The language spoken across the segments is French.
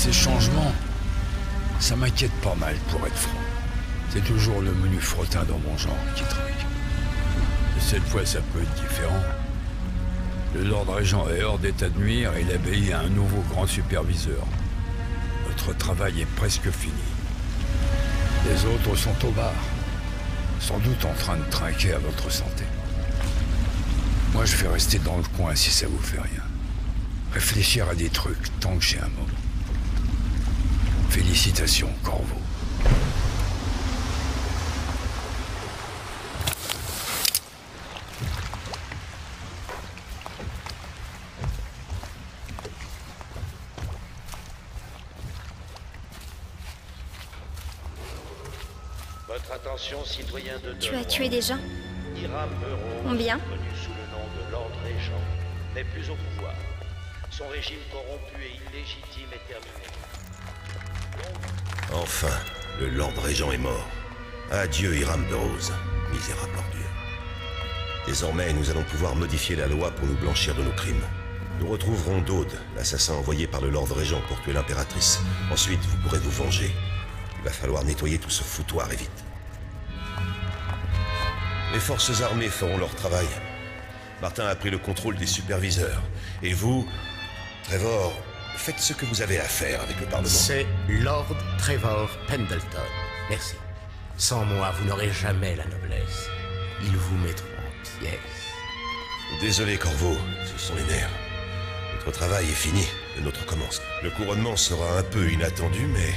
Ces changements, ça m'inquiète pas mal pour être franc. C'est toujours le menu frottin dans mon genre qui traque. Et cette fois, ça peut être différent. Le Lord Régent est hors d'état de nuire et l'abbaye a un nouveau grand superviseur. Notre travail est presque fini. Les autres sont au bar, sans doute en train de trinquer à votre santé. Moi, je vais rester dans le coin si ça vous fait rien. Réfléchir à des trucs tant que j'ai un moment. Félicitations, Corvo. Votre attention, citoyens de Tu as tué des gens? Hiram Burrows, Combien? connu sous le nom de Lord Régent, n'est plus au pouvoir. Son régime corrompu et illégitime est terminé. Enfin, le Lord Régent est mort. Adieu Hiram Burrows, misérable ordure. Désormais, nous allons pouvoir modifier la loi pour nous blanchir de nos crimes. Nous retrouverons Dode, l'assassin envoyé par le Lord Régent pour tuer l'impératrice. Ensuite, vous pourrez vous venger. Il va falloir nettoyer tout ce foutoir et vite. Les forces armées feront leur travail. Martin a pris le contrôle des superviseurs. Et vous, Trevor, faites ce que vous avez à faire avec le Parlement. C'est Lord Trevor Pendleton. Merci. Sans moi, vous n'aurez jamais la noblesse. Ils vous mettront en pièces. Désolé, Corvo, ce sont les nerfs. Notre travail est fini, le nôtre commence. Le couronnement sera un peu inattendu, mais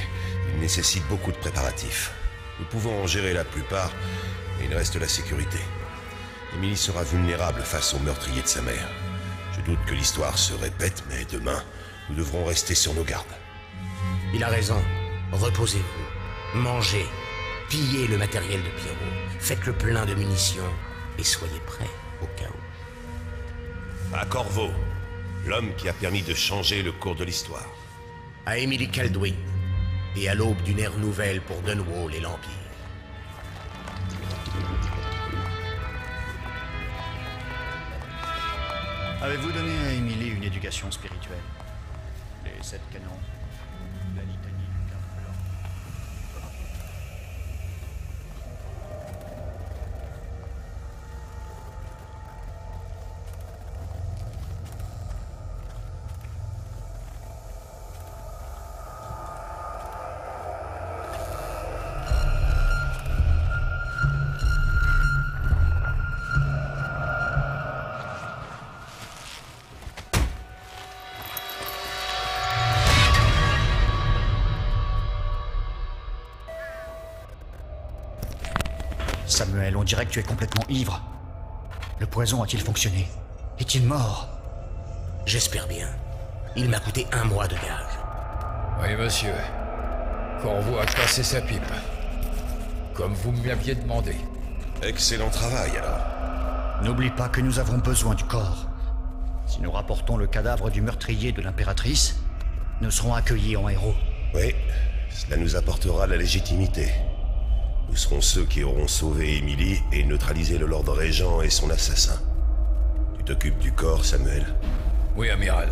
il nécessite beaucoup de préparatifs. Nous pouvons en gérer la plupart, mais il reste la sécurité. Emily sera vulnérable face au meurtrier de sa mère. Je doute que l'histoire se répète, mais demain, nous devrons rester sur nos gardes. Il a raison. Reposez-vous. Mangez. Pillez le matériel de Pierrot. Faites le plein de munitions. Et soyez prêts au cas où. À Corvo, l'homme qui a permis de changer le cours de l'histoire. À Emily Kaldwin. Et à l'aube d'une ère nouvelle pour Dunwall et l'Empire. Avez-vous donné à Emily une éducation spirituelle? Les 7 canons, la litanie du Carme blanc. Samuel, on dirait que tu es complètement ivre. Le poison a-t-il fonctionné? Est-il mort? J'espère bien. Il m'a coûté 1 mois de gage. Oui, monsieur. Corvo a cassé sa pipe. Comme vous me l'aviez demandé. Excellent travail, alors. N'oublie pas que nous avons besoin du corps. Si nous rapportons le cadavre du meurtrier de l'impératrice, nous serons accueillis en héros. Oui, cela nous apportera la légitimité. Nous serons ceux qui auront sauvé Emily et neutralisé le Lord Régent et son assassin. Tu t'occupes du corps, Samuel? Oui, amiral.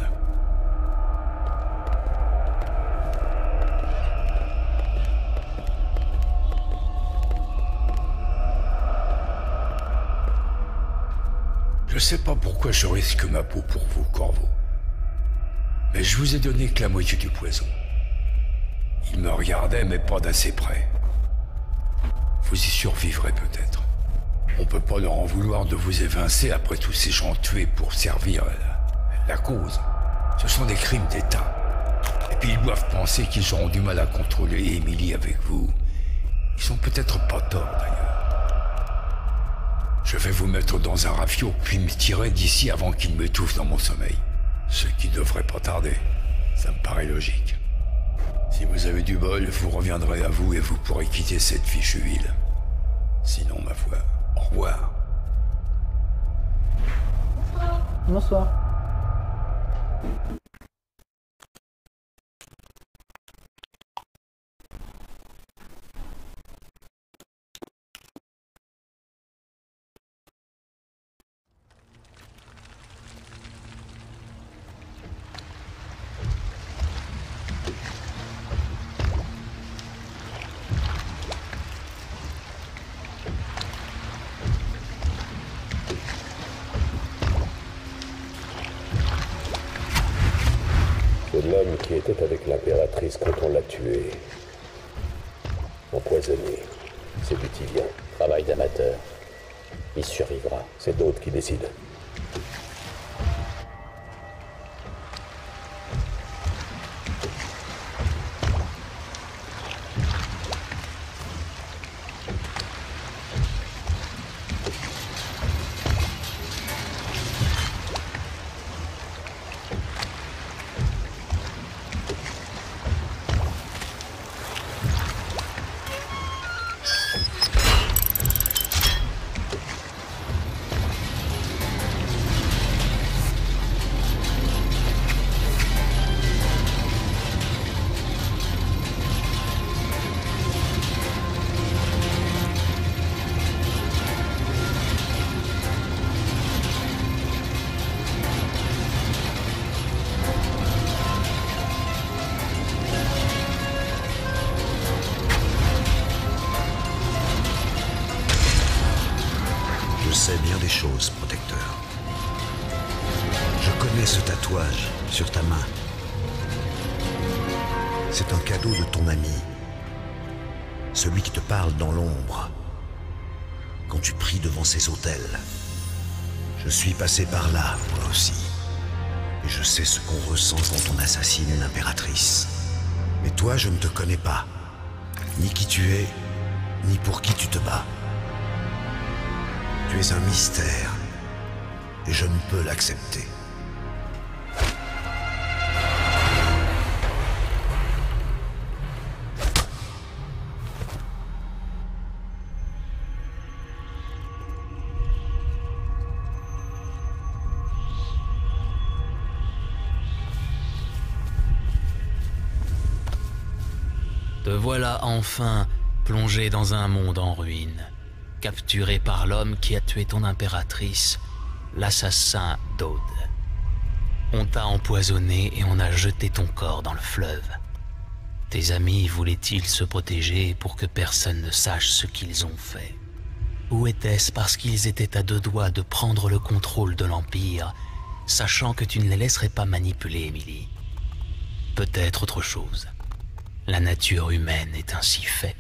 Je sais pas pourquoi je risque ma peau pour vous, Corvo. Mais je vous ai donné que la moitié du poison. Il me regardait, mais pas d'assez près. Vous y survivrez peut-être. On peut pas leur en vouloir de vous évincer après tous ces gens tués pour servir la cause. Ce sont des crimes d'État. Et puis ils doivent penser qu'ils auront du mal à contrôler Emily avec vous. Ils sont peut-être pas tort d'ailleurs. Je vais vous mettre dans un rafio puis me tirer d'ici avant qu'il m'étouffe dans mon sommeil. Ce qui devrait pas tarder. Ça me paraît logique. Si vous avez du bol, vous reviendrez à vous et vous pourrez quitter cette fichue ville. Sinon, ma foi, au revoir. Bonsoir. C'est l'homme qui était avec l'impératrice quand on l'a tué. Empoisonné. C'est du Tivien. Travail d'amateur. Il survivra. C'est d'autres qui décident. Je sais bien des choses, protecteur. Je connais ce tatouage sur ta main. C'est un cadeau de ton ami. Celui qui te parle dans l'ombre. Quand tu pries devant ces autels. Je suis passé par là, moi aussi. Et je sais ce qu'on ressent quand on assassine une impératrice. Mais toi, je ne te connais pas. Ni qui tu es, ni pour qui tu te bats. Tu es un mystère, et je ne peux l'accepter. Te voilà enfin plongé dans un monde en ruine, capturé par l'homme qui a tué ton impératrice, l'assassin d'Aude. On t'a empoisonné et on a jeté ton corps dans le fleuve. Tes amis voulaient-ils se protéger pour que personne ne sache ce qu'ils ont fait? Ou était-ce parce qu'ils étaient à deux doigts de prendre le contrôle de l'Empire, sachant que tu ne les laisserais pas manipuler, Emily? Peut-être autre chose. La nature humaine est ainsi faite.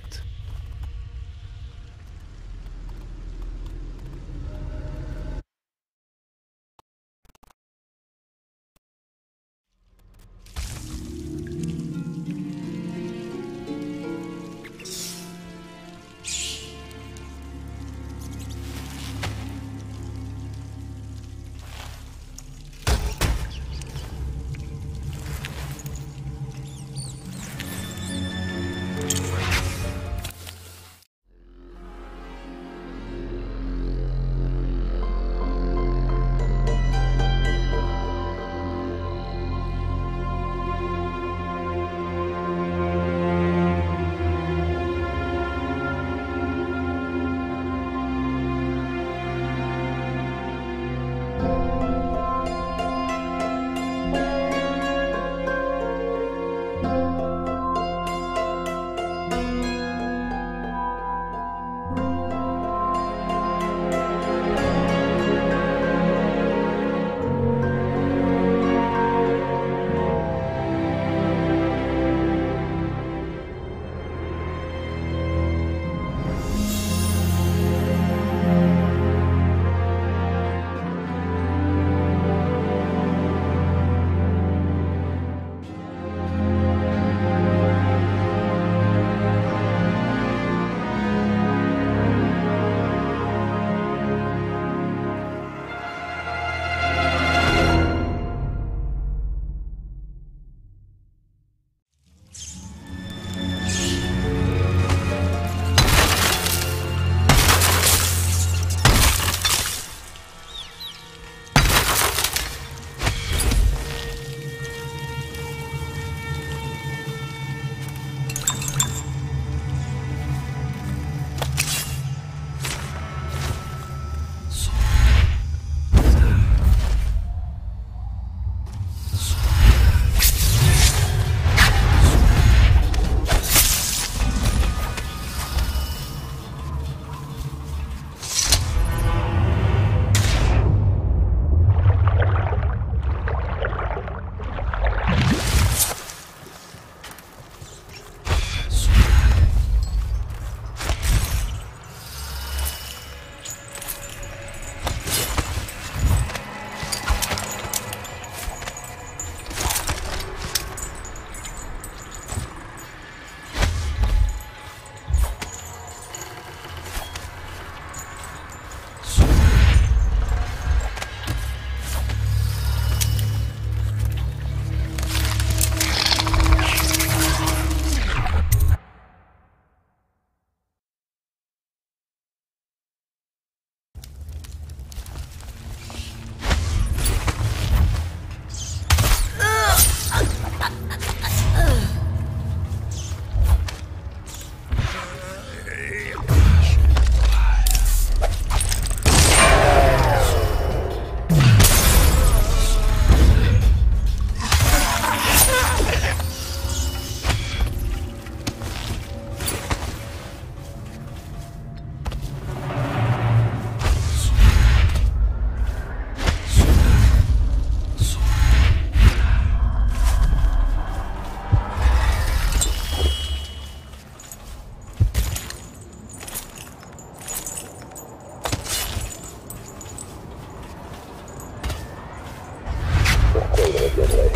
pourquoi il reviendrait.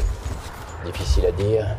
Difficile à dire.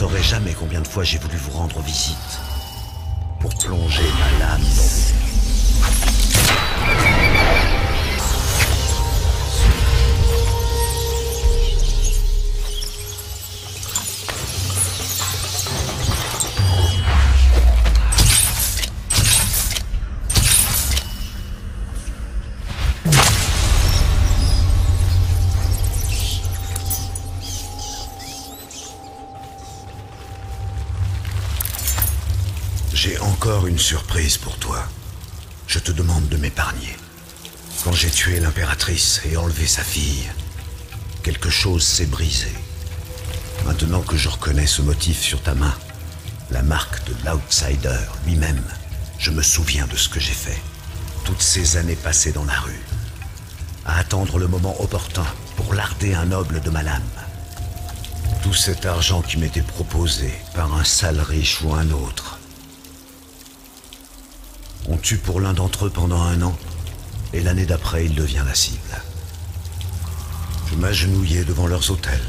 saurez jamais combien de fois j'ai voulu vous rendre visite pour plonger ma lame dans vous. J'ai encore une surprise pour toi. Je te demande de m'épargner. Quand j'ai tué l'impératrice et enlevé sa fille, quelque chose s'est brisé. Maintenant que je reconnais ce motif sur ta main, la marque de l'Outsider lui-même, je me souviens de ce que j'ai fait. Toutes ces années passées dans la rue, à attendre le moment opportun pour larder un noble de ma lame. Tout cet argent qui m'était proposé par un sale riche ou un autre. On tue pour l'un d'entre eux pendant 1 an, et l'année d'après, il devient la cible. Je m'agenouillais devant leurs hôtels.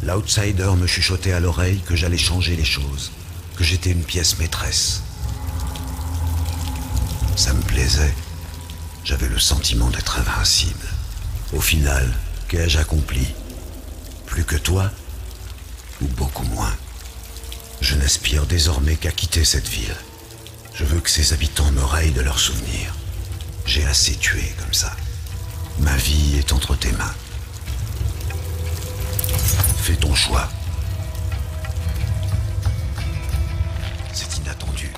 L'Outsider me chuchotait à l'oreille que j'allais changer les choses, que j'étais une pièce maîtresse. Ça me plaisait. J'avais le sentiment d'être invincible. Au final, qu'ai-je accompli? Plus que toi? Ou beaucoup moins? Je n'aspire désormais qu'à quitter cette ville. Je veux que ses habitants me rayent de leurs souvenirs. J'ai assez tué comme ça. Ma vie est entre tes mains. Fais ton choix. C'est inattendu.